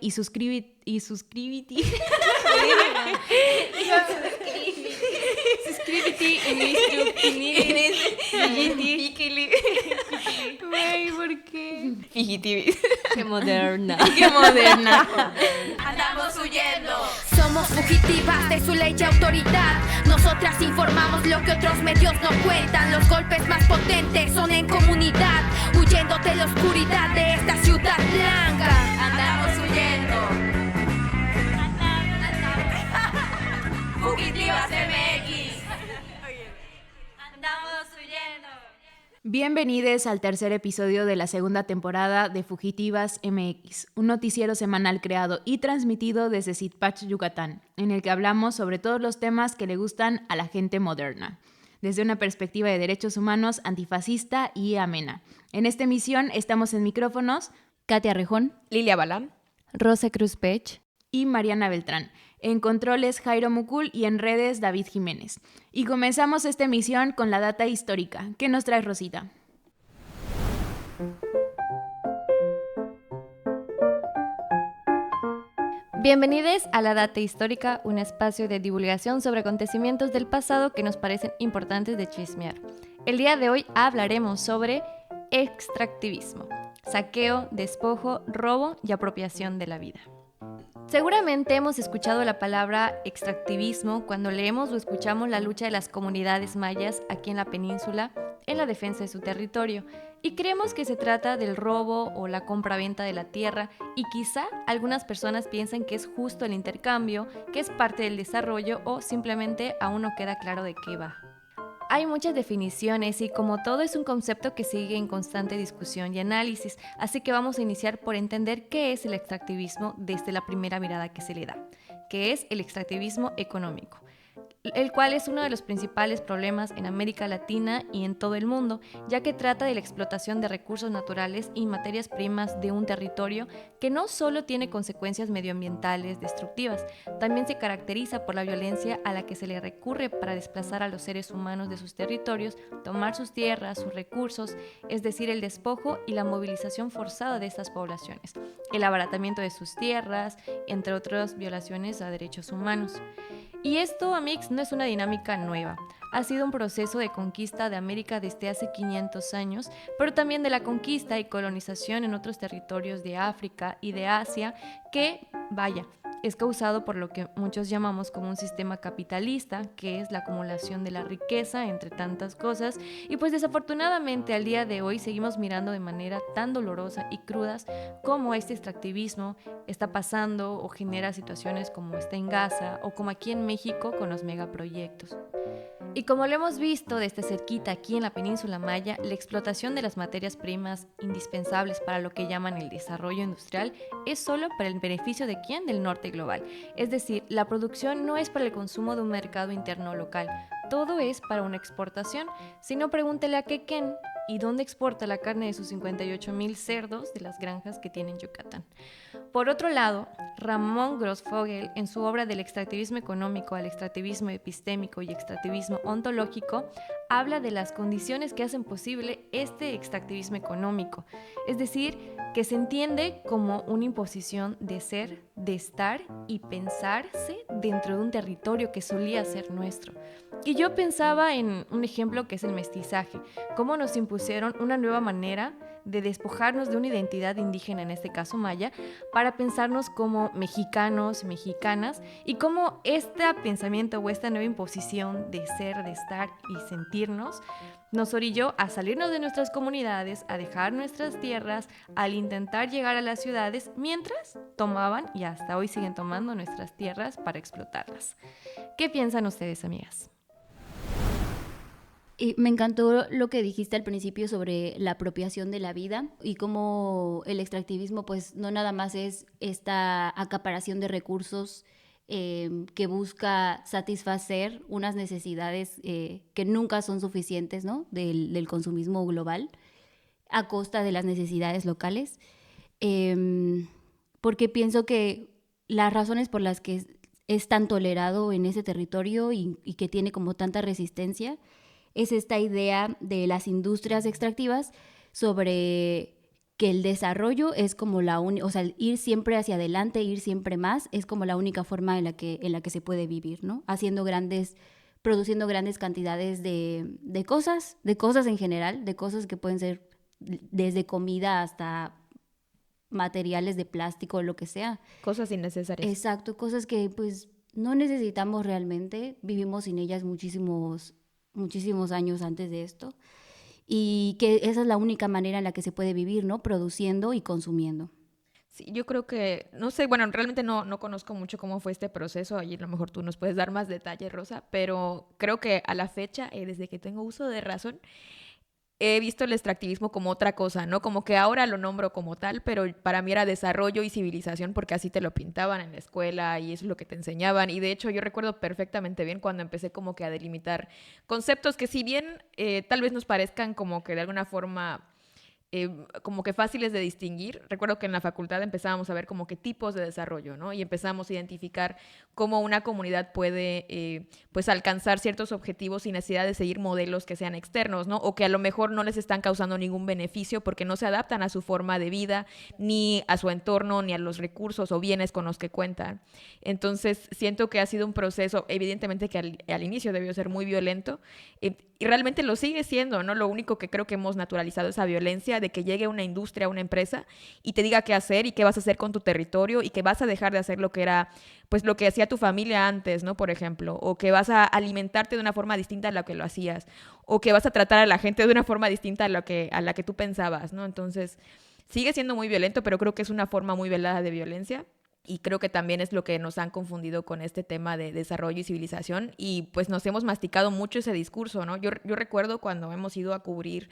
y suscríbete. Suscríbete Güey, ¿por qué? Fijitivis. Qué moderna. Andamos huyendo. Somos fugitivas de su ley y autoridad. Nosotras informamos lo que otros medios no cuentan. Los golpes más potentes son en comunidad, huyendo de la oscuridad de esta ciudad blanca. Andamos huyendo. Fugitivas MX. Andamos huyendo. Bienvenidos al tercer episodio de la segunda temporada de Fugitivas MX, un noticiero semanal creado y transmitido desde Sitpach, Yucatán, en el que hablamos sobre todos los temas que le gustan a la gente moderna, desde una perspectiva de derechos humanos, antifascista y amena. En esta emisión estamos en micrófonos Katia Rejón, Lilia Balam, Rosa Cruz Pech y Mariana Beltrán. En controles Jairo Mucul y en redes David Jiménez. Y comenzamos esta emisión con la data histórica. ¿Qué nos trae Rosita? Bienvenidos a La Data Histórica, un espacio de divulgación sobre acontecimientos del pasado que nos parecen importantes de chismear. El día de hoy hablaremos sobre extractivismo, saqueo, despojo, robo y apropiación de la vida. Seguramente hemos escuchado la palabra extractivismo cuando leemos o escuchamos la lucha de las comunidades mayas aquí en la península en la defensa de su territorio y creemos que se trata del robo o la compra-venta de la tierra y quizá algunas personas piensan que es justo el intercambio, que es parte del desarrollo o simplemente aún no queda claro de qué va. Hay muchas definiciones y como todo es un concepto que sigue en constante discusión y análisis, así que vamos a iniciar por entender qué es el extractivismo desde la primera mirada que se le da, que es el extractivismo económico, el cual es uno de los principales problemas en América Latina y en todo el mundo, ya que trata de la explotación de recursos naturales y materias primas de un territorio que no solo tiene consecuencias medioambientales destructivas, también se caracteriza por la violencia a la que se le recurre para desplazar a los seres humanos de sus territorios, tomar sus tierras, sus recursos, es decir, el despojo y la movilización forzada de estas poblaciones, el abaratamiento de sus tierras, entre otras violaciones a derechos humanos. Y esto, amigos, no es una dinámica nueva. Ha sido un proceso de conquista de América desde hace 500 años, pero también de la conquista y colonización en otros territorios de África y de Asia que, es causado por lo que muchos llamamos como un sistema capitalista, que es la acumulación de la riqueza, entre tantas cosas, y pues desafortunadamente al día de hoy seguimos mirando de manera tan dolorosa y crudas cómo este extractivismo está pasando o genera situaciones como está en Gaza o como aquí en México con los megaproyectos. Y como lo hemos visto desde cerquita aquí en la península maya, la explotación de las materias primas indispensables para lo que llaman el desarrollo industrial es solo para el beneficio de ¿quién? Del norte global. Es decir, la producción no es para el consumo de un mercado interno local, todo es para una exportación. Si no, pregúntele a Quequén y dónde exporta la carne de sus 58,000 cerdos de las granjas que tiene en Yucatán. Por otro lado, Ramón Grossfogel, en su obra del extractivismo económico al extractivismo epistémico y extractivismo ontológico, habla de las condiciones que hacen posible este extractivismo económico, es decir, que se entiende como una imposición de ser, de estar y pensarse dentro de un territorio que solía ser nuestro. Y yo pensaba en un ejemplo que es el mestizaje, cómo nos impusieron una nueva manera de despojarnos de una identidad indígena, en este caso maya, para pensarnos como mexicanos, mexicanas, y cómo este pensamiento o esta nueva imposición de ser, de estar y sentirnos nos orilló a salirnos de nuestras comunidades, a dejar nuestras tierras, al intentar llegar a las ciudades, mientras tomaban, y hasta hoy siguen tomando, nuestras tierras para explotarlas. ¿Qué piensan ustedes, amigas? Y me encantó lo que dijiste al principio sobre la apropiación de la vida y cómo el extractivismo pues no nada más es esta acaparación de recursos que busca satisfacer unas necesidades que nunca son suficientes, ¿no? del consumismo global a costa de las necesidades locales, porque pienso que las razones por las que es tan tolerado en ese territorio y que tiene como tanta resistencia es esta idea de las industrias extractivas sobre que el desarrollo es como la única, o sea, el ir siempre hacia adelante, ir siempre más, es como la única forma en la que se puede vivir, ¿no? Produciendo grandes cantidades de cosas en general, de cosas que pueden ser desde comida hasta materiales de plástico o lo que sea. Cosas innecesarias. Exacto, cosas que pues no necesitamos realmente, vivimos sin ellas muchísimos años antes de esto, y que esa es la única manera en la que se puede vivir, ¿no? Produciendo y consumiendo. Sí, yo creo que, no sé, bueno, realmente no conozco mucho cómo fue este proceso, allí a lo mejor tú nos puedes dar más detalles, Rosa, pero creo que a la fecha, desde que tengo uso de razón, he visto el extractivismo como otra cosa, ¿no? Como que ahora lo nombro como tal, pero para mí era desarrollo y civilización porque así te lo pintaban en la escuela y eso es lo que te enseñaban. Y de hecho yo recuerdo perfectamente bien cuando empecé como que a delimitar conceptos que si bien tal vez nos parezcan como que de alguna forma como que fáciles de distinguir. Recuerdo que en la facultad empezábamos a ver como que tipos de desarrollo, ¿no? Y empezamos a identificar cómo una comunidad puede pues alcanzar ciertos objetivos sin necesidad de seguir modelos que sean externos, ¿no? O que a lo mejor no les están causando ningún beneficio porque no se adaptan a su forma de vida, ni a su entorno, ni a los recursos o bienes con los que cuentan. Entonces siento que ha sido un proceso, evidentemente que al inicio debió ser muy violento, y realmente lo sigue siendo, ¿no? Lo único que creo que hemos naturalizado esa violencia de que llegue una industria, una empresa y te diga qué hacer y qué vas a hacer con tu territorio y que vas a dejar de hacer lo que era, pues lo que hacía tu familia antes, ¿no? Por ejemplo, o que vas a alimentarte de una forma distinta a la que lo hacías, o que vas a tratar a la gente de una forma distinta a la que tú pensabas, ¿no? Entonces, sigue siendo muy violento, pero creo que es una forma muy velada de violencia. Y creo que también es lo que nos han confundido con este tema de desarrollo y civilización y pues nos hemos masticado mucho ese discurso, ¿no? Yo recuerdo cuando hemos ido a cubrir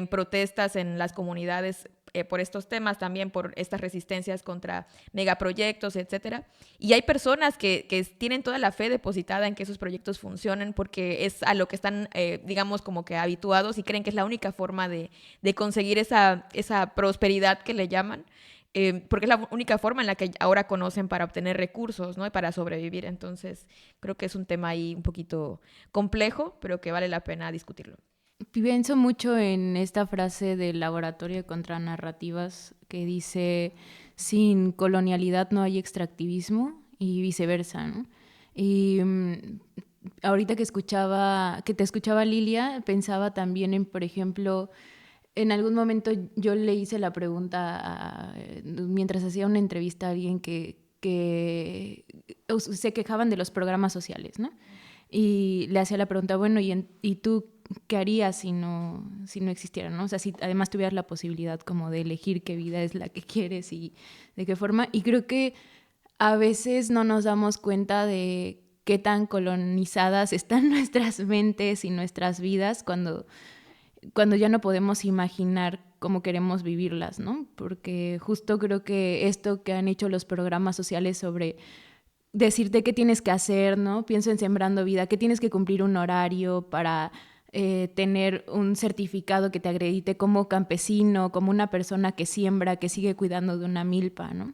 protestas en las comunidades por estos temas, también por estas resistencias contra megaproyectos, etcétera. Y hay personas que tienen toda la fe depositada en que esos proyectos funcionen porque es a lo que están, digamos, como que habituados y creen que es la única forma de conseguir esa prosperidad que le llaman. Porque es la única forma en la que ahora conocen para obtener recursos, ¿no? Y para sobrevivir. Entonces, creo que es un tema ahí un poquito complejo, pero que vale la pena discutirlo. Pienso mucho en esta frase del laboratorio de contranarrativas que dice, sin colonialidad no hay extractivismo y viceversa, ¿no? Y ahorita que te escuchaba Lilia, pensaba también en, por ejemplo, en algún momento yo le hice la pregunta mientras hacía una entrevista a alguien que se quejaban de los programas sociales, ¿no? Y le hacía la pregunta, bueno, ¿y tú qué harías si no existieran, ¿no? O sea, si además tuvieras la posibilidad como de elegir qué vida es la que quieres y de qué forma. Y creo que a veces no nos damos cuenta de qué tan colonizadas están nuestras mentes y nuestras vidas cuando ya no podemos imaginar cómo queremos vivirlas, ¿no? Porque justo creo que esto que han hecho los programas sociales sobre decirte qué tienes que hacer, ¿no? Pienso en Sembrando Vida, que tienes que cumplir un horario para tener un certificado que te acredite como campesino, como una persona que siembra, que sigue cuidando de una milpa, ¿no?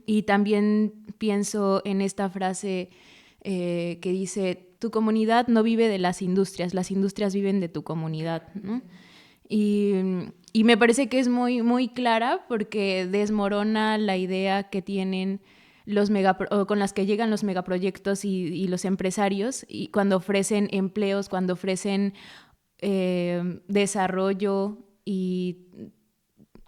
Y también pienso en esta frase que dice, tu comunidad no vive de las industrias viven de tu comunidad, ¿no? Y me parece que es muy, muy clara porque desmorona la idea que tienen con las que llegan los megaproyectos y los empresarios y cuando ofrecen empleos, cuando ofrecen desarrollo y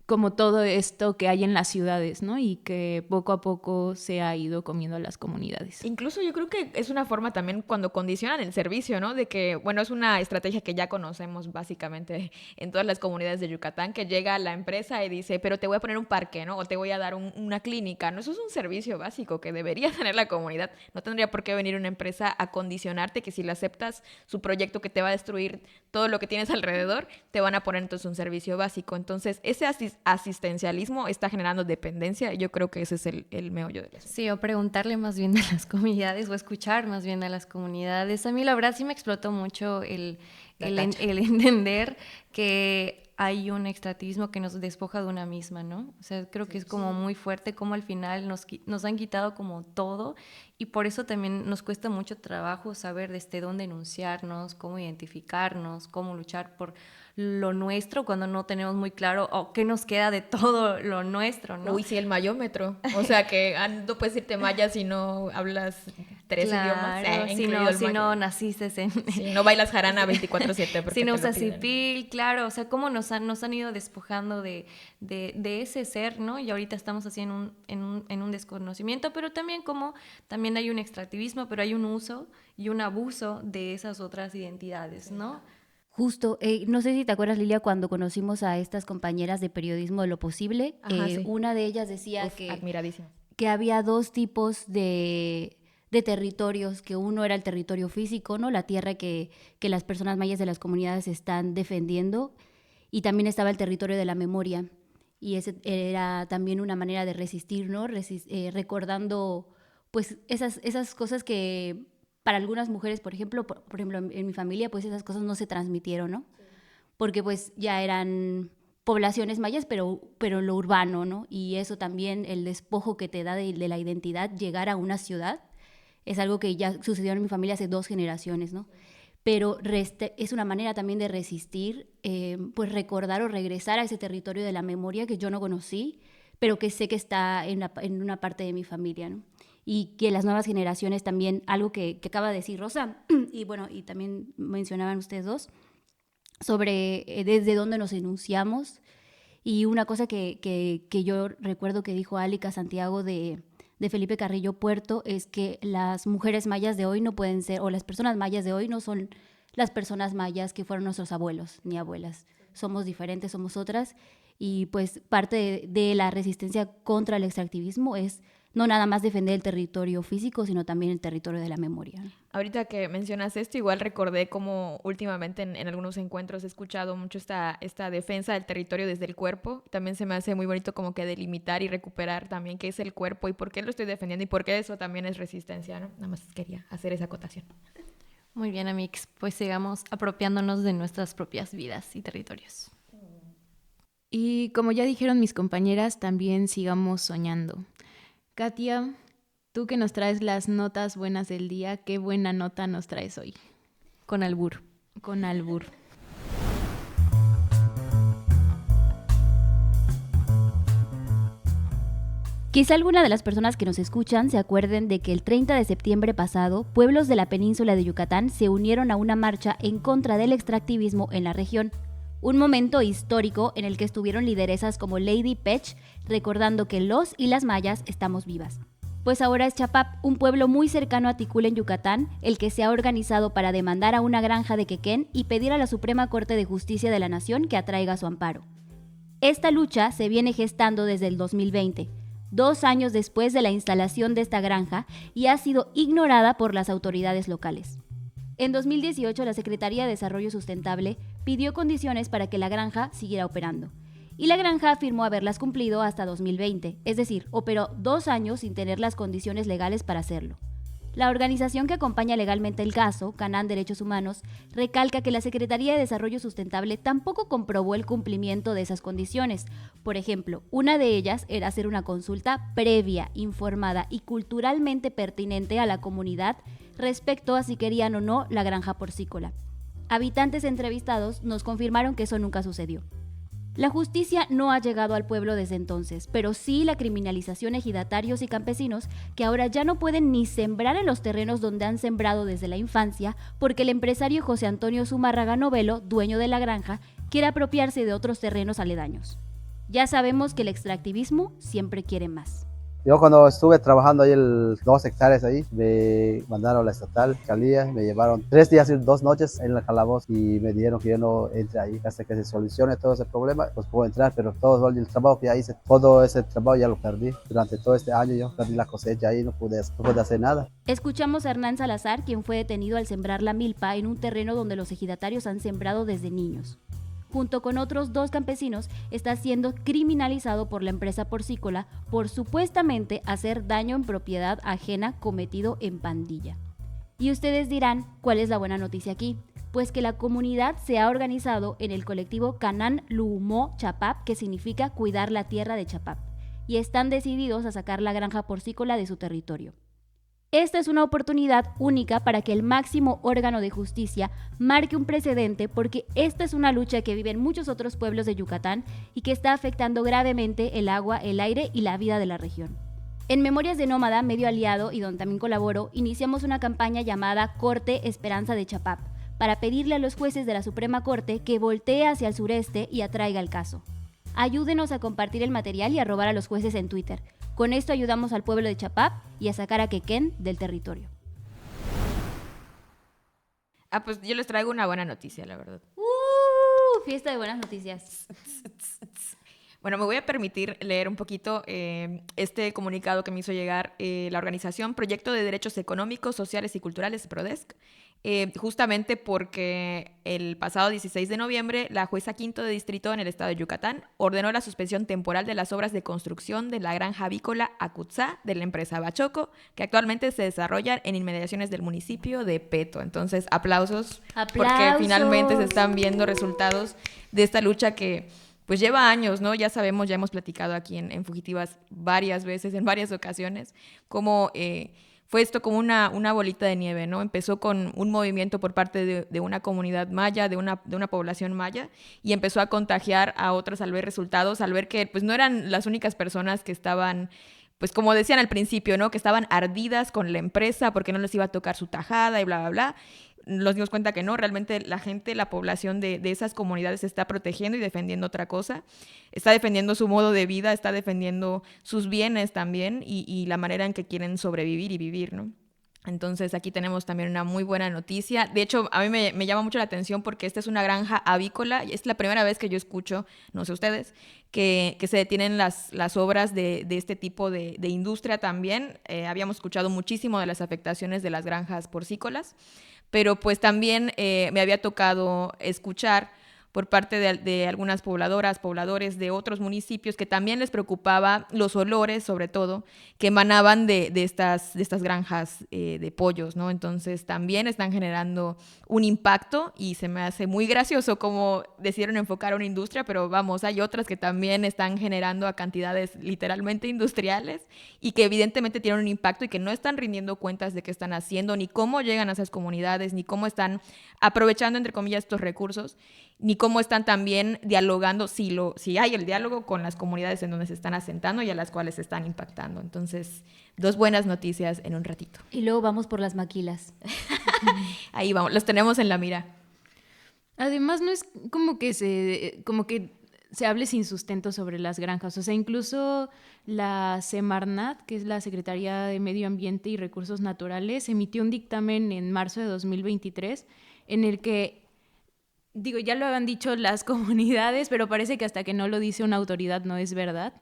como todo esto que hay en las ciudades, ¿no? Y que poco a poco se ha ido comiendo a las comunidades. Incluso yo creo que es una forma también cuando condicionan el servicio, ¿no? De que, bueno, es una estrategia que ya conocemos básicamente en todas las comunidades de Yucatán, que llega la empresa y dice, pero te voy a poner un parque, ¿no? O te voy a dar una clínica, ¿no? Eso es un servicio básico que debería tener la comunidad. No tendría por qué venir una empresa a condicionarte que si le aceptas su proyecto que te va a destruir todo lo que tienes alrededor, te van a poner entonces un servicio básico. Entonces, ese asistencialismo está generando dependencia y yo creo que ese es el meollo de eso. Sí, o preguntarle más bien a las comunidades o escuchar más bien a las comunidades. A mí la verdad sí me explotó mucho el entender que hay un extractivismo que nos despoja de una misma, ¿no? O sea, creo que es como muy fuerte como al final nos han quitado como todo, y por eso también nos cuesta mucho trabajo saber desde dónde enunciarnos, cómo identificarnos, cómo luchar por lo nuestro cuando no tenemos muy claro qué nos queda de todo lo nuestro, ¿no? Uy, sí, el mayómetro. O sea, que no puedes irte maya si no hablas 3 idiomas. Si no naciste en... Si no bailas jarana 24/7. Si no usas cipil, claro. O sea, cómo nos han ido despojando de ese ser, ¿no? Y ahorita estamos así en un desconocimiento, pero también también hay un extractivismo, pero hay un uso y un abuso de esas otras identidades, ¿no? Justo, no sé si te acuerdas, Lilia, cuando conocimos a estas compañeras de periodismo de lo posible, Ajá, sí. Una de ellas decía admiradísimo. que había dos tipos de territorios, que uno era el territorio físico, ¿no? La tierra que las personas mayas de las comunidades están defendiendo, y también estaba el territorio de la memoria, y ese era también una manera de resistir, ¿no? Recordando pues esas cosas que para algunas mujeres, por ejemplo, en mi familia, pues esas cosas no se transmitieron, ¿no? Sí. Porque pues ya eran poblaciones mayas, pero en lo urbano, ¿no? Y eso también, el despojo que te da de la identidad, llegar a una ciudad, es algo que ya sucedió en mi familia hace 2 generaciones, ¿no? Pero es una manera también de resistir, pues recordar o regresar a ese territorio de la memoria que yo no conocí, pero que sé que está en una parte de mi familia, ¿no? Y que las nuevas generaciones también, algo que acaba de decir Rosa, y bueno, y también mencionaban ustedes dos, sobre desde dónde nos enunciamos. Y una cosa que yo recuerdo que dijo Álica Santiago de Felipe Carrillo Puerto es que las mujeres mayas de hoy no pueden ser, o las personas mayas de hoy no son las personas mayas que fueron nuestros abuelos ni abuelas. Somos diferentes, somos otras, y pues parte de la resistencia contra el extractivismo es no nada más defender el territorio físico, sino también el territorio de la memoria. Ahorita que mencionas esto, igual recordé cómo últimamente en algunos encuentros he escuchado mucho esta defensa del territorio desde el cuerpo. También se me hace muy bonito como que delimitar y recuperar también qué es el cuerpo y por qué lo estoy defendiendo y por qué eso también es resistencia, ¿no? Nada más quería hacer esa acotación. Muy bien, amix. Pues sigamos apropiándonos de nuestras propias vidas y territorios. Y como ya dijeron mis compañeras, también sigamos soñando. Katia, tú que nos traes las notas buenas del día, ¿qué buena nota nos traes hoy? Con albur. Con albur. Quizá alguna de las personas que nos escuchan se acuerden de que el 30 de septiembre pasado, pueblos de la península de Yucatán se unieron a una marcha en contra del extractivismo en la región. Un momento histórico en el que estuvieron lideresas como Lady Pech, recordando que los y las mayas estamos vivas. Pues ahora es Chapap, un pueblo muy cercano a Ticul en Yucatán, el que se ha organizado para demandar a una granja de Quequén y pedir a la Suprema Corte de Justicia de la Nación que atraiga su amparo. Esta lucha se viene gestando desde el 2020, 2 años después de la instalación de esta granja, y ha sido ignorada por las autoridades locales. En 2018, la Secretaría de Desarrollo Sustentable pidió condiciones para que la granja siguiera operando. Y la granja afirmó haberlas cumplido hasta 2020, es decir, operó 2 años sin tener las condiciones legales para hacerlo. La organización que acompaña legalmente el caso, Canán Derechos Humanos, recalca que la Secretaría de Desarrollo Sustentable tampoco comprobó el cumplimiento de esas condiciones. Por ejemplo, una de ellas era hacer una consulta previa, informada y culturalmente pertinente a la comunidad respecto a si querían o no la granja porcícola. Habitantes entrevistados nos confirmaron que eso nunca sucedió. La justicia no ha llegado al pueblo desde entonces, pero sí la criminalización de ejidatarios y campesinos que ahora ya no pueden ni sembrar en los terrenos donde han sembrado desde la infancia porque el empresario José Antonio Zumárraga Novelo, dueño de la granja, quiere apropiarse de otros terrenos aledaños. Ya sabemos que el extractivismo siempre quiere más. Yo cuando estuve trabajando ahí 2 hectáreas ahí, me mandaron a la estatal, Calía, me llevaron 3 días y 2 noches en la calaboza y me dijeron que yo no entre ahí hasta que se solucione todo ese problema, pues puedo entrar, pero todo el trabajo que ya hice, todo ese trabajo ya lo perdí. Durante todo este año yo perdí la cosecha ahí, no pude hacer nada. Escuchamos a Hernán Salazar, quien fue detenido al sembrar la milpa en un terreno donde los ejidatarios han sembrado desde niños. Junto con otros 2 campesinos, está siendo criminalizado por la empresa porcícola por supuestamente hacer daño en propiedad ajena cometido en pandilla. Y ustedes dirán, ¿cuál es la buena noticia aquí? pues que la comunidad se ha organizado en el colectivo Canan Luumo Chapap, que significa cuidar la tierra de Chapap, y están decididos a sacar la granja porcícola de su territorio. Esta es una oportunidad única para que el máximo órgano de justicia marque un precedente, porque esta es una lucha que viven muchos otros pueblos de Yucatán y que está afectando gravemente el agua, el aire y la vida de la región. En Memorias de Nómada, medio aliado y donde también colaboro, iniciamos una campaña llamada Corte Esperanza de Chapap, para pedirle a los jueces de la Suprema Corte que voltee hacia el sureste y atraiga el caso. Ayúdenos a compartir el material y a robar a los jueces en Twitter. Con esto ayudamos al pueblo de Chapap y a sacar a Quequén del territorio. Pues yo les traigo una buena noticia, la verdad. Fiesta de buenas noticias. Bueno, me voy a permitir leer un poquito este comunicado que me hizo llegar la organización Proyecto de Derechos Económicos, Sociales y Culturales, PRODESC, justamente porque el pasado 16 de noviembre la jueza quinto de distrito en el estado de Yucatán ordenó la suspensión temporal de las obras de construcción de la granja avícola Acutzá de la empresa Bachoco, que actualmente se desarrollan en inmediaciones del municipio de Peto. Entonces, aplausos, porque finalmente se están viendo resultados de esta lucha que pues lleva años, ¿no? Ya sabemos, ya hemos platicado aquí en Fugitivas varias veces, en varias ocasiones, cómo fue esto como una bolita de nieve, ¿no? Empezó con un movimiento por parte de una comunidad maya, de una población maya, y empezó a contagiar a otras al ver resultados, al ver que pues no eran las únicas personas que estaban, pues como decían al principio, ¿no? Que estaban ardidas con la empresa porque no les iba a tocar su tajada y bla, bla, bla. Nos dimos cuenta que no, realmente la gente, la población de esas comunidades se está protegiendo y defendiendo otra cosa, está defendiendo su modo de vida, está defendiendo sus bienes también y la manera en que quieren sobrevivir y vivir, ¿no? Entonces aquí tenemos también una muy buena noticia. De hecho, a mí me llama mucho la atención porque esta es una granja avícola y es la primera vez que yo escucho, no sé ustedes, que se detienen las obras de este tipo de industria también. Habíamos escuchado muchísimo de las afectaciones de las granjas porcícolas, pero pues también me había tocado escuchar por parte de algunas pobladoras, pobladores de otros municipios que también les preocupaba los olores, sobre todo, que emanaban de estas granjas de pollos, ¿no? Entonces también están generando un impacto y se me hace muy gracioso cómo decidieron enfocar a una industria, pero vamos, hay otras que también están generando a cantidades literalmente industriales y que evidentemente tienen un impacto y que no están rindiendo cuentas de qué están haciendo, ni cómo llegan a esas comunidades, ni cómo están aprovechando, entre comillas, estos recursos, ni cómo están también dialogando, si hay el diálogo con las comunidades en donde se están asentando y a las cuales se están impactando. Entonces, dos buenas noticias en un ratito. Y luego vamos por las maquilas. Ahí vamos, los tenemos en la mira. Además, no es como que se hable sin sustento sobre las granjas. O sea, incluso la Semarnat, que es la Secretaría de Medio Ambiente y Recursos Naturales, emitió un dictamen en marzo de 2023 en el que, digo, ya lo han dicho las comunidades, pero parece que hasta que no lo dice una autoridad no es verdad.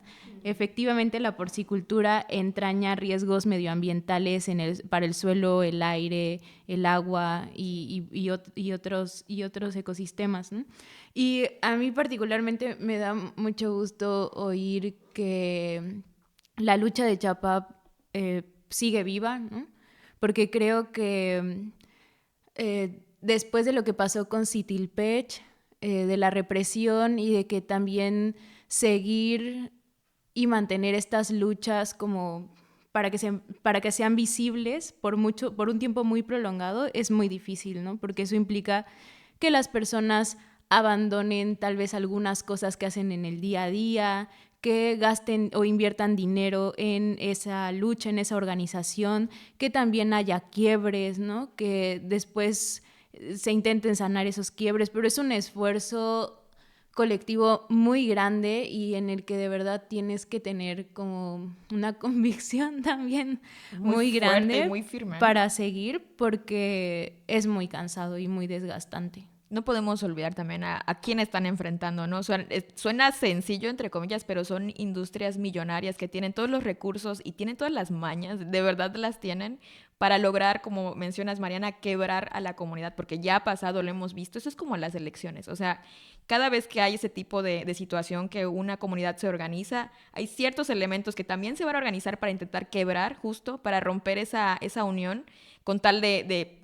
Efectivamente, la porcicultura entraña riesgos medioambientales para el suelo, el aire, el agua y otros ecosistemas, ¿no? Y a mí particularmente me da mucho gusto oír que la lucha de Chapap sigue viva, ¿no? Porque creo que después de lo que pasó con Citilpech, de la represión y de que también seguir y mantener estas luchas como para que sean visibles por un tiempo muy prolongado es muy difícil, ¿no? Porque eso implica que las personas abandonen tal vez algunas cosas que hacen en el día a día, que gasten o inviertan dinero en esa lucha, en esa organización, que también haya quiebres, ¿no? Que después se intenten sanar esos quiebres, pero es un esfuerzo colectivo muy grande y en el que de verdad tienes que tener como una convicción también muy grande, fuerte, muy firme, para seguir, porque es muy cansado y muy desgastante. No podemos olvidar también a quién están enfrentando, ¿no? Suena sencillo, entre comillas, pero son industrias millonarias que tienen todos los recursos y tienen todas las mañas, de verdad las tienen, para lograr, como mencionas, Mariana, quebrar a la comunidad, porque ya ha pasado, lo hemos visto. Eso es como las elecciones, o sea, cada vez que hay ese tipo de situación que una comunidad se organiza, hay ciertos elementos que también se van a organizar para intentar quebrar, justo para romper esa unión, con tal de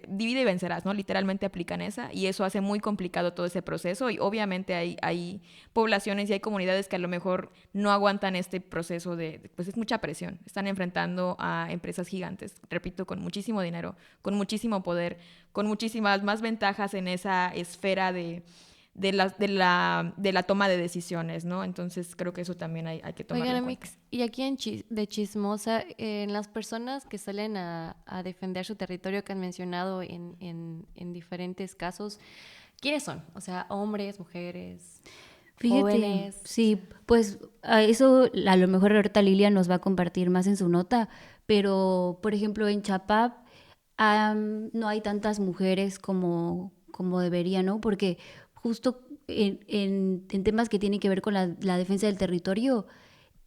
divide y vencerás, ¿no? Literalmente aplican esa, y eso hace muy complicado todo ese proceso, y obviamente hay poblaciones y hay comunidades que a lo mejor no aguantan este proceso pues es mucha presión. Están enfrentando a empresas gigantes, repito, con muchísimo dinero, con muchísimo poder, con muchísimas más ventajas en esa esfera de la toma de decisiones, ¿no? Entonces creo que eso también hay que tomarlo en cuenta. Y aquí de chismosa, en las personas que salen a defender su territorio que han mencionado en diferentes casos, ¿quiénes son? O sea, hombres, mujeres, Fíjate, jóvenes. sí, pues a eso a lo mejor ahorita Lilia nos va a compartir más en su nota, pero por ejemplo en Chapap no hay tantas mujeres como debería, ¿no? Porque justo en temas que tienen que ver con la defensa del territorio,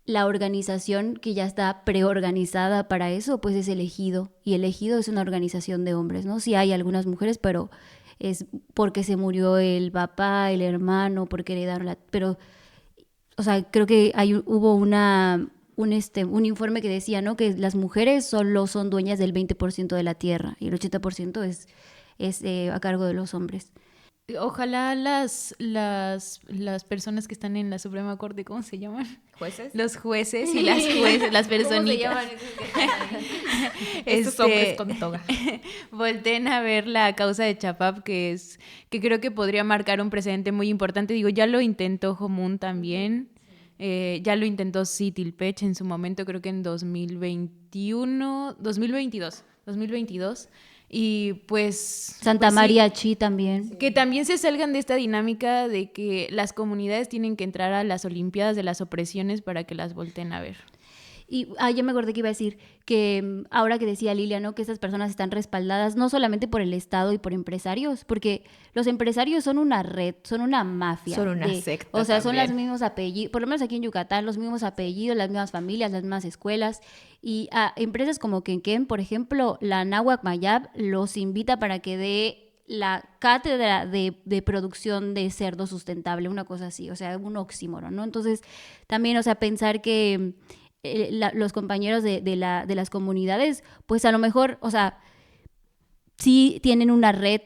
la organización que ya está preorganizada para eso, pues es el Ejido, y el Ejido es una organización de hombres, ¿no? Sí hay algunas mujeres, pero es porque se murió el papá, el hermano, porque heredaron pero, o sea, creo que hubo un informe que decía, ¿no? Que las mujeres solo son dueñas del 20% de la tierra y el 80% es a cargo de los hombres. Ojalá las personas que están en la Suprema Corte, ¿cómo se llaman? ¿Jueces? Los jueces y las jueces, las personitas. ¿Cómo se llaman esos que están ahí? Estos hombres con toga. Volteen a ver la causa de Chapap, que creo que podría marcar un precedente muy importante. Digo, ya lo intentó Jomun también. Ya lo intentó Sitilpech en su momento, creo que en 2022. Y pues... Santa pues María sí, Chi también. que también se salgan de esta dinámica de que las comunidades tienen que entrar a las Olimpiadas de las opresiones para que las volteen a ver. Y ya me acordé que iba a decir que ahora que decía Lilia, ¿no? Que estas personas están respaldadas no solamente por el Estado y por empresarios, porque los empresarios son una red, son una mafia. Son una secta. O sea, son también. los mismos apellidos, por lo menos aquí en Yucatán, los mismos apellidos, las mismas familias, las mismas escuelas. Y a empresas como Quenquén, por ejemplo, la Náhuac Mayab los invita para que dé la cátedra de producción de cerdo sustentable, una cosa así, o sea, un oxímoron, ¿no? Entonces, también, o sea, pensar que los compañeros de las comunidades, pues a lo mejor, o sea, sí tienen una red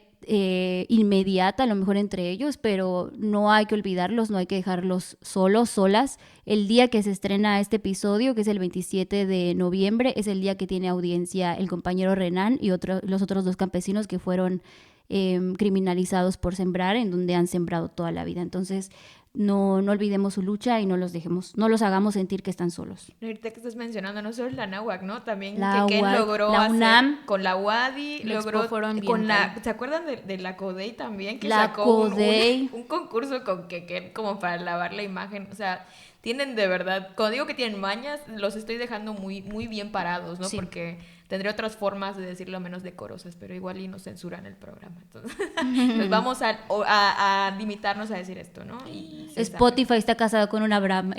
inmediata, a lo mejor entre ellos, pero no hay que olvidarlos, no hay que dejarlos solos, solas. El día que se estrena este episodio, que es el 27 de noviembre, es el día que tiene audiencia el compañero Renan y los otros 2 campesinos que fueron criminalizados por sembrar, en donde han sembrado toda la vida. Entonces, no olvidemos su lucha y no los hagamos sentir que están solos. Ahorita que estás mencionando, no solo la Náhuac, ¿no? También La que UAD, logró la hacer UNAM, con la UADY, la logró Expoforo con Ambiental. ¿se acuerdan de la CODEI también? Que La sacó CODEI. un concurso con que como para lavar la imagen, o sea, tienen de verdad, cuando digo que tienen mañas, los estoy dejando muy, muy bien parados, ¿no? Sí. Porque tendré otras formas de decirlo menos decorosas, pero igual y nos censuran el programa. Entonces, pues vamos a limitarnos a decir esto, ¿no? Y Spotify está casado con una Abraham.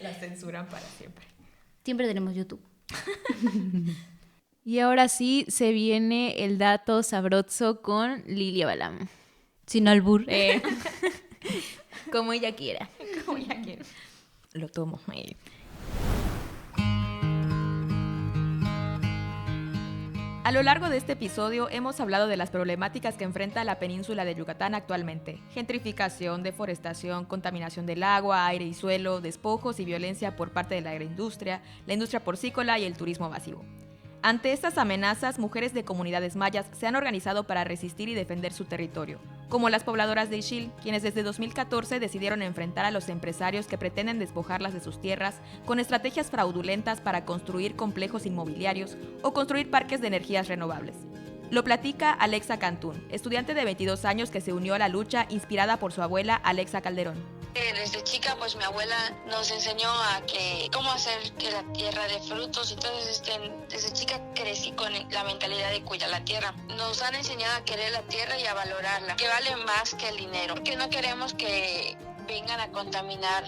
la censuran para siempre. Siempre tenemos YouTube. Y ahora sí se viene el dato sabroso con Lilia Balam. Sin albur. Como ella quiera. Como ya quiero. Lo tomo. A lo largo de este episodio hemos hablado de las problemáticas que enfrenta la península de Yucatán actualmente. Gentrificación, deforestación, contaminación del agua, aire y suelo, despojos y violencia por parte de la agroindustria, la industria porcícola y el turismo masivo. Ante estas amenazas, mujeres de comunidades mayas se han organizado para resistir y defender su territorio, como las pobladoras de Ixil, quienes desde 2014 decidieron enfrentar a los empresarios que pretenden despojarlas de sus tierras con estrategias fraudulentas para construir complejos inmobiliarios o construir parques de energías renovables. Lo platica Alexa Cantún, estudiante de 22 años que se unió a la lucha inspirada por su abuela Alexa Calderón. Desde chica, pues mi abuela nos enseñó cómo hacer que la tierra dé frutos. Entonces, desde chica crecí con la mentalidad de cuidar la tierra. Nos han enseñado a querer la tierra y a valorarla, que vale más que el dinero. Que no queremos que vengan a contaminar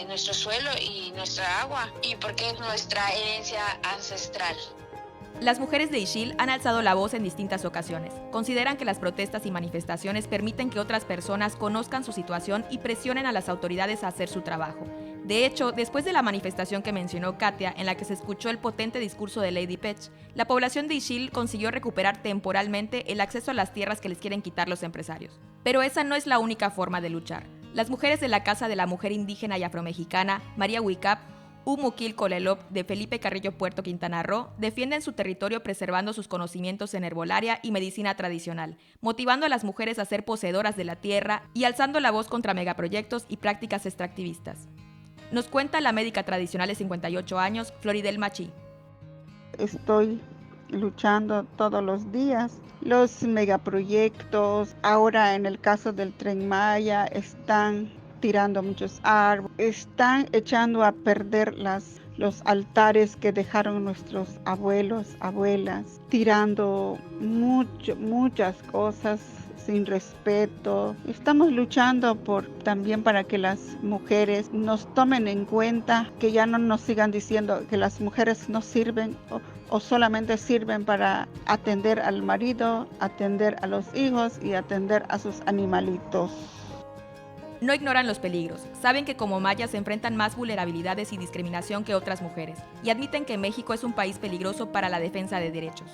nuestro suelo y nuestra agua, y porque es nuestra herencia ancestral. Las mujeres de Ixil han alzado la voz en distintas ocasiones. Consideran que las protestas y manifestaciones permiten que otras personas conozcan su situación y presionen a las autoridades a hacer su trabajo. De hecho, después de la manifestación que mencionó Katia, en la que se escuchó el potente discurso de Lady Pech, la población de Ixil consiguió recuperar temporalmente el acceso a las tierras que les quieren quitar los empresarios. Pero esa no es la única forma de luchar. Las mujeres de la Casa de la Mujer Indígena y Afromexicana, María Huicap, Umuquil Colelop, de Felipe Carrillo Puerto, Quintana Roo, defienden su territorio preservando sus conocimientos en herbolaria y medicina tradicional, motivando a las mujeres a ser poseedoras de la tierra y alzando la voz contra megaproyectos y prácticas extractivistas. Nos cuenta la médica tradicional de 58 años, Floridel Machi. Estoy luchando todos los días. Los megaproyectos, ahora en el caso del Tren Maya, están tirando muchos árboles, están echando a perder los altares que dejaron nuestros abuelos, abuelas, tirando muchas cosas sin respeto. Estamos luchando también para que las mujeres nos tomen en cuenta, que ya no nos sigan diciendo que las mujeres no sirven o solamente sirven para atender al marido, atender a los hijos y atender a sus animalitos. No ignoran los peligros, saben que como mayas se enfrentan más vulnerabilidades y discriminación que otras mujeres, y admiten que México es un país peligroso para la defensa de derechos.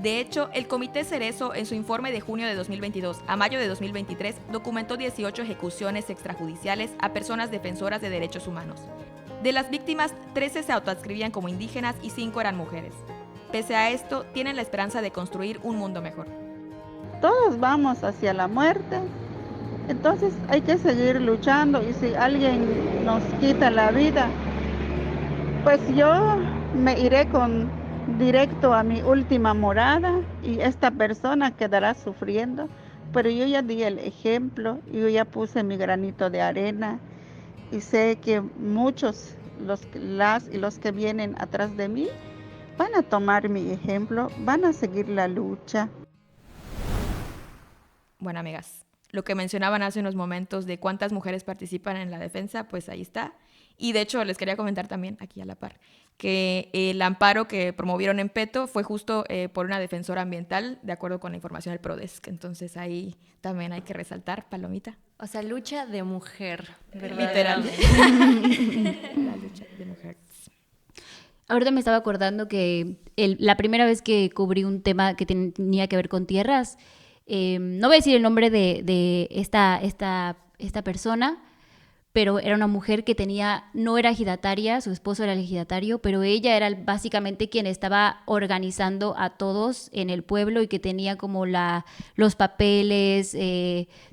De hecho, el Comité Cerezo, en su informe de junio de 2022 a mayo de 2023, documentó 18 ejecuciones extrajudiciales a personas defensoras de derechos humanos. De las víctimas, 13 se autoadscribían como indígenas y 5 eran mujeres. Pese a esto, tienen la esperanza de construir un mundo mejor. Todos vamos hacia la muerte. Entonces hay que seguir luchando, y si alguien nos quita la vida, pues yo me iré directo a mi última morada y esta persona quedará sufriendo, pero yo ya di el ejemplo, yo ya puse mi granito de arena y sé que muchos, los que vienen atrás de mí, van a tomar mi ejemplo, van a seguir la lucha. Bueno, amigas, lo que mencionaban hace unos momentos de cuántas mujeres participan en la defensa, pues ahí está. Y de hecho les quería comentar también, aquí a la par, que el amparo que promovieron en Peto fue justo por una defensora ambiental, de acuerdo con la información del Prodesc. Entonces ahí también hay que resaltar, Palomita. O sea, lucha de mujer. Literal. La lucha de mujeres. Ahorita me estaba acordando que la primera vez que cubrí un tema que tenía que ver con tierras, no voy a decir el nombre de esta persona, pero era una mujer que no era ejidataria, su esposo era el ejidatario, pero ella era básicamente quien estaba organizando a todos en el pueblo y que tenía como los papeles,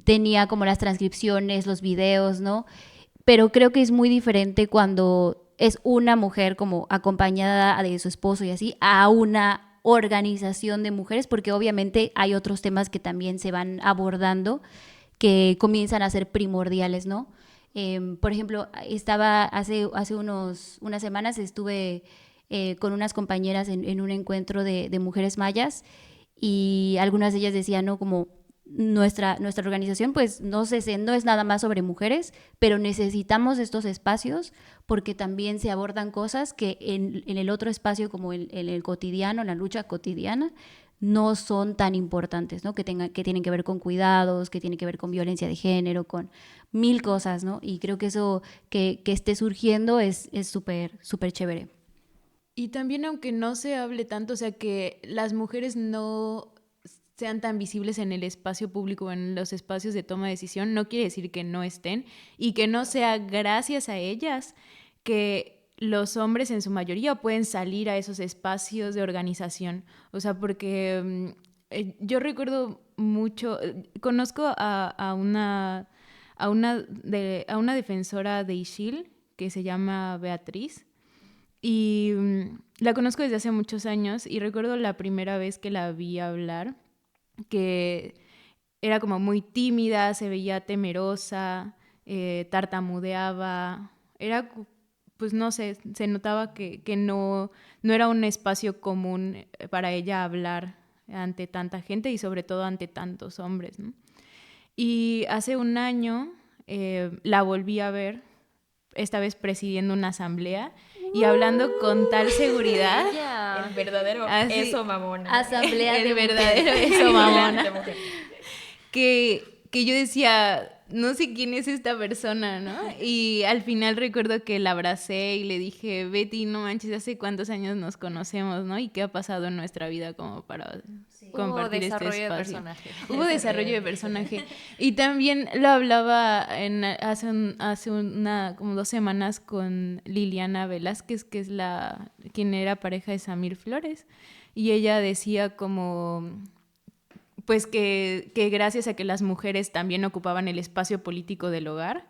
tenía como las transcripciones, los videos, ¿no? Pero creo que es muy diferente cuando es una mujer como acompañada de su esposo y así, a una organización de mujeres, porque obviamente hay otros temas que también se van abordando que comienzan a ser primordiales, ¿no? Por ejemplo, hace unas semanas estuve con unas compañeras en un encuentro de mujeres mayas y algunas de ellas decían, ¿no? Como nuestra organización pues no es nada más sobre mujeres, pero necesitamos estos espacios porque también se abordan cosas que en el otro espacio como en el cotidiano, en la lucha cotidiana, no son tan importantes, ¿no? Que tienen que ver con cuidados, que tienen que ver con violencia de género, con mil cosas, ¿no? Y creo que eso que esté surgiendo es súper, súper chévere. Y también aunque no se hable tanto, o sea, que las mujeres no sean tan visibles en el espacio público, en los espacios de toma de decisión, no quiere decir que no estén y que no sea gracias a ellas que los hombres en su mayoría pueden salir a esos espacios de organización. O sea, porque yo recuerdo mucho, conozco a una defensora de Ixil que se llama Beatriz y la conozco desde hace muchos años y recuerdo la primera vez que la vi hablar, que era como muy tímida, se veía temerosa, tartamudeaba, era, pues no sé, se notaba que no era un espacio común para ella hablar ante tanta gente y sobre todo ante tantos hombres, ¿no? Y hace un año la volví a ver, esta vez presidiendo una asamblea y hablando con tal seguridad. El verdadero Así, eso mamona. Asamblea el de verdadero eso mamona. Que yo decía, no sé quién es esta persona, ¿no? Y al final recuerdo que la abracé y le dije, Betty, no manches, ¿hace cuántos años nos conocemos, no? ¿Y qué ha pasado en nuestra vida como para compartir este espacio? Hubo desarrollo de personaje. Hubo desarrollo de personaje. Y también lo hablaba hace como 2 semanas con Liliana Velázquez, que es quien era pareja de Samir Flores. Y ella decía como pues que gracias a que las mujeres también ocupaban el espacio político del hogar,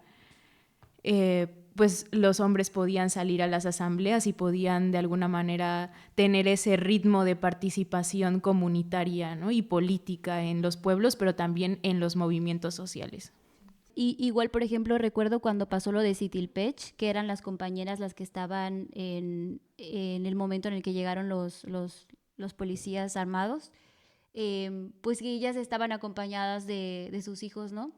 pues los hombres podían salir a las asambleas y podían de alguna manera tener ese ritmo de participación comunitaria, ¿no? Y política en los pueblos, pero también en los movimientos sociales. Y igual, por ejemplo, recuerdo cuando pasó lo de Citilpech, que eran las compañeras las que estaban en el momento en el que llegaron los policías armados, pues que ellas estaban acompañadas de sus hijos, ¿no?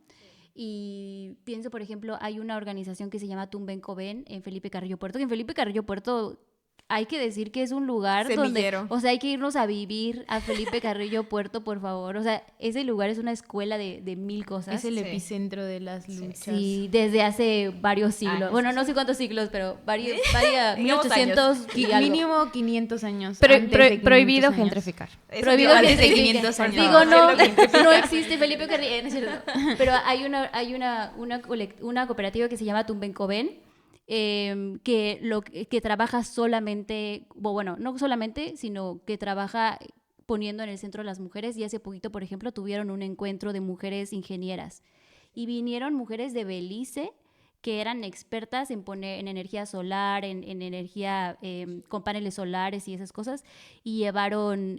Y pienso, por ejemplo, hay una organización que se llama Tumbencoven en Felipe Carrillo Puerto, que en Felipe Carrillo Puerto hay que decir que es un lugar semillero. donde, o sea, hay que irnos a vivir a Felipe Carrillo Puerto, por favor. O sea, ese lugar es una escuela de 1000 cosas. Es el epicentro de las luchas. Sí, desde hace varios siglos. Bueno, no sé cuántos siglos, pero varios 1800 y algo. Mínimo 500 años. Prohibido años. gentrificar. Prohibido antes de gentrificar. 500 años. Digo, no existe Felipe Carrillo, no es cierto. Pero hay una cooperativa que se llama Tumbencoven, que trabaja solamente, bueno, no solamente, sino que trabaja poniendo en el centro a las mujeres. Y hace poquito, por ejemplo, tuvieron un encuentro de mujeres ingenieras y vinieron mujeres de Belice que eran expertas en poner en energía solar, en energía con paneles solares y esas cosas, y llevaron,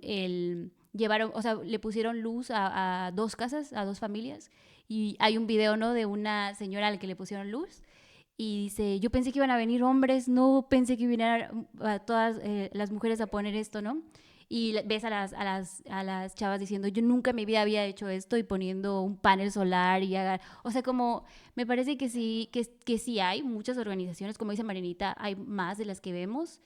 o sea, le pusieron luz a 2 casas, a 2 familias, y hay un video, ¿no?, de una señora al que le pusieron luz. Y dice, yo pensé que iban a venir hombres, no pensé que vinieran a todas las mujeres a poner esto, ¿no? Y ves a las chavas diciendo, yo nunca en mi vida había hecho esto, y poniendo un panel solar. O sea, como me parece que sí, que sí hay muchas organizaciones, como dice Marianita, hay más de las que vemos.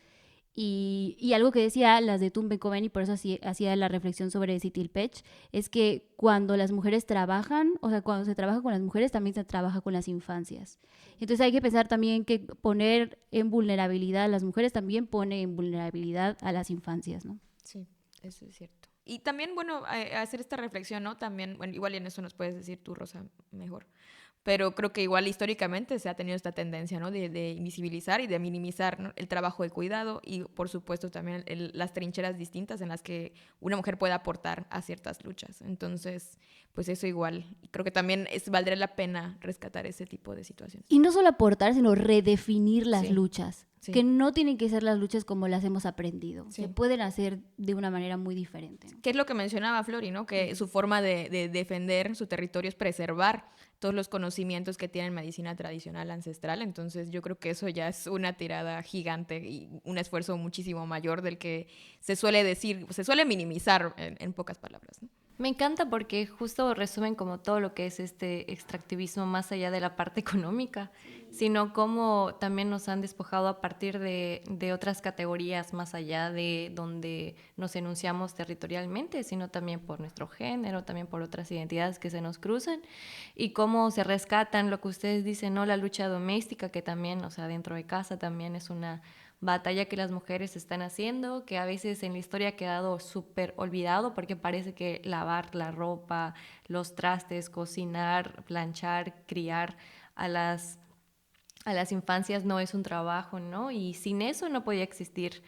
Y algo que decía las de Tumbencoven, y por eso hacía la reflexión sobre Citilpech, es que cuando las mujeres trabajan, o sea, cuando se trabaja con las mujeres, también se trabaja con las infancias. Entonces hay que pensar también que poner en vulnerabilidad a las mujeres también pone en vulnerabilidad a las infancias, ¿no? Sí, eso es cierto. Y también, bueno, hacer esta reflexión, ¿no? También, bueno, igual en eso nos puedes decir tú, Rosa, mejor. Pero creo que igual históricamente se ha tenido esta tendencia, ¿no?, de invisibilizar y de minimizar, ¿no?, el trabajo de cuidado y, por supuesto, también las trincheras distintas en las que una mujer puede aportar a ciertas luchas. Entonces, pues eso igual. Creo que también valdría la pena rescatar ese tipo de situaciones. Y no solo aportar, sino redefinir las luchas. Sí. Que no tienen que ser las luchas como las hemos aprendido. Sí. Se pueden hacer de una manera muy diferente, ¿no? Que es lo que mencionaba Flori, ¿no? Que su forma de defender su territorio es preservar todos los conocimientos que tiene en medicina tradicional ancestral. Entonces yo creo que eso ya es una tirada gigante y un esfuerzo muchísimo mayor del que se suele decir, se suele minimizar en pocas palabras, ¿no? Me encanta porque justo resumen como todo lo que es este extractivismo más allá de la parte económica, sino cómo también nos han despojado a partir de otras categorías más allá de donde nos enunciamos territorialmente, sino también por nuestro género, también por otras identidades que se nos cruzan, y cómo se rescatan lo que ustedes dicen, ¿no?, la lucha doméstica, que también, o sea, dentro de casa también es una batalla que las mujeres están haciendo, que a veces en la historia ha quedado súper olvidado porque parece que lavar la ropa, los trastes, cocinar, planchar, criar a las infancias no es un trabajo, ¿no? Y sin eso no podía existir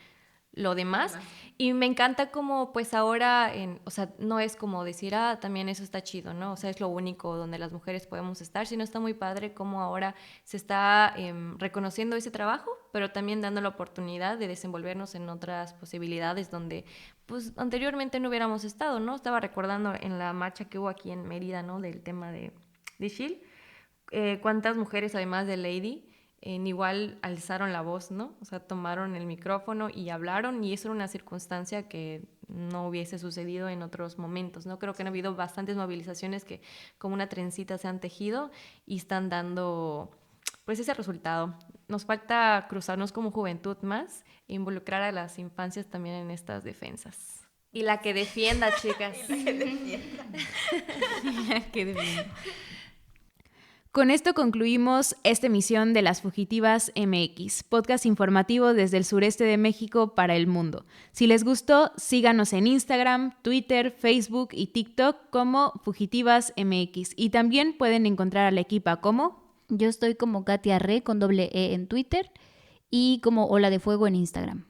lo demás. Y me encanta como pues ahora, o sea, no es como decir, también eso está chido, ¿no? O sea, es lo único donde las mujeres podemos estar, sino está muy padre como ahora se está reconociendo ese trabajo, pero también dando la oportunidad de desenvolvernos en otras posibilidades donde pues anteriormente no hubiéramos estado, ¿no? Estaba recordando en la marcha que hubo aquí en Mérida, ¿no?, del tema de Shield, cuántas mujeres, además de Lady, igual alzaron la voz, ¿no? O sea, tomaron el micrófono y hablaron, y eso era una circunstancia que no hubiese sucedido en otros momentos, ¿no? Creo que han habido bastantes movilizaciones que como una trencita se han tejido y están dando pues ese resultado. Nos falta cruzarnos como juventud más e involucrar a las infancias también en estas defensas. Y la que defienda, chicas. La que defienda. Con esto concluimos esta emisión de Las Fugitivas MX, podcast informativo desde el sureste de México para el mundo. Si les gustó, síganos en Instagram, Twitter, Facebook y TikTok como Fugitivas MX. Y también pueden encontrar a la equipa como... Yo estoy como Katia Re con doble E en Twitter y como Ola de Fuego en Instagram.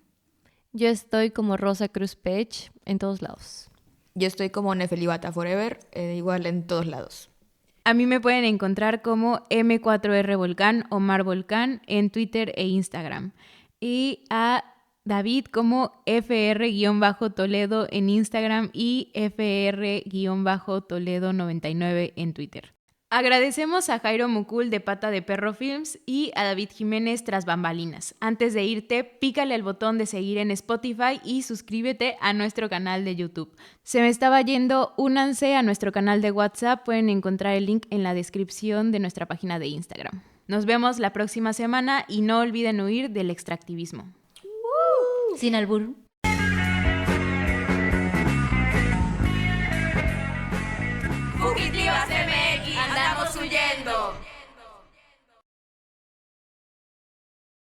Yo estoy como Rosa Cruz Pech en todos lados. Yo estoy como Nefelibata Forever, igual en todos lados. A mí me pueden encontrar como M4R Volcán o Mar Volcán en Twitter e Instagram. Y a David como FR-Toledo en Instagram y FR-Toledo99 en Twitter. Agradecemos a Jairo Mucul de Pata de Perro Films y a David Jiménez tras bambalinas. Antes de irte, pícale al botón de seguir en Spotify y suscríbete a nuestro canal de YouTube. Se me estaba yendo, únanse a nuestro canal de WhatsApp, pueden encontrar el link en la descripción de nuestra página de Instagram. Nos vemos la próxima semana y no olviden huir del extractivismo. Sin albur. Fugitivas MX, andamos huyendo.